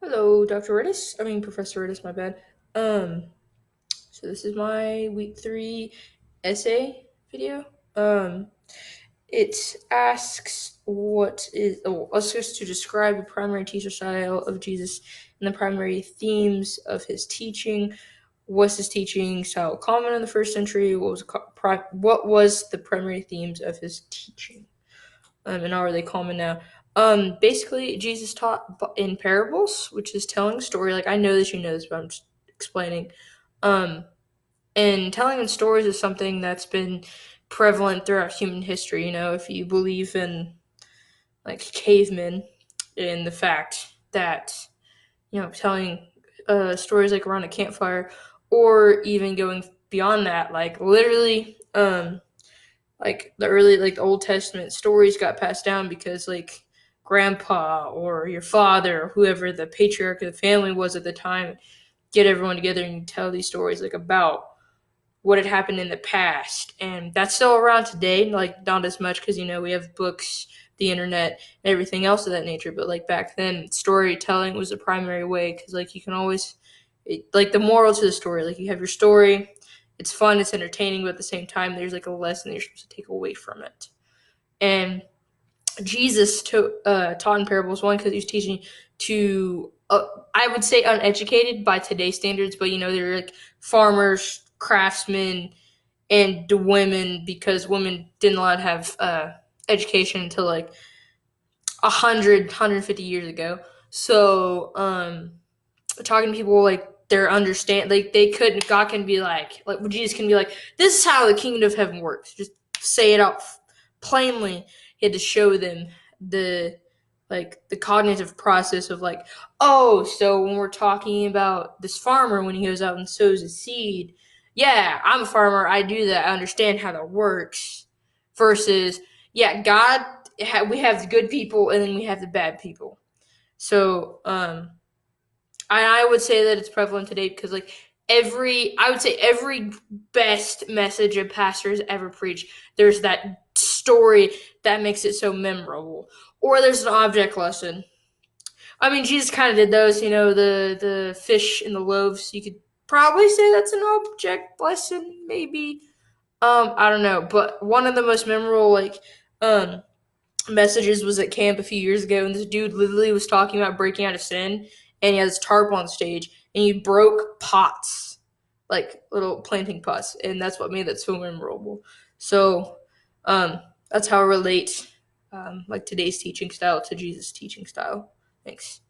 Hello, Dr. Redis. Professor Redis, my bad. So this is my week 3 essay video. Um, it asks us to describe the primary teacher style of Jesus and the primary themes of his teaching. Was his teaching style common in the first century? What was the primary themes of his teaching? And how are they common now? Basically, Jesus taught in parables, which is telling a story. Like, I know that you know this, but I'm just explaining. Um, and telling in stories is something that's been prevalent throughout human history. If you believe in like cavemen, in the fact that telling stories like around a campfire, or even going beyond that, like literally, like the Old Testament stories got passed down because like grandpa or your father or whoever the patriarch of the family was at the time get everyone together and tell these stories like about what had happened in the past. And that's still around today, like not as much because we have books, the internet, and everything else of that nature. But like back then, storytelling was the primary way because like you can always like the moral to the story, like you have your story, it's fun, it's entertaining, but at the same time there's like a lesson that you're supposed to take away from it. And Jesus taught in parables, one because he was teaching to I would say uneducated by today's standards, but they're like farmers, craftsmen, and the women, because women didn't allowed to have education until like 150 years ago. So talking to people like they're understand, like they couldn't, God can be like Jesus can be like, this is how the kingdom of heaven works, just say it out plainly. He had to show them the the cognitive process of like, oh, so when we're talking about this farmer when he goes out and sows a seed, yeah, I'm a farmer, I do that, I understand how that works, versus yeah, God, we have the good people and then we have the bad people. So I would say that it's prevalent today because like I would say every best message a pastor has ever preached, there's that story that makes it so memorable, or there's an object lesson. Jesus kind of did those, the fish and the loaves. You could probably say that's an object lesson, maybe. I don't know, but one of the most memorable um messages was at camp a few years ago, and this dude literally was talking about breaking out of sin, and he had this tarp on stage, and he broke pots, like little planting pots, and that's what made that so memorable. So, that's how I relate, like today's teaching style to Jesus' teaching style. Thanks.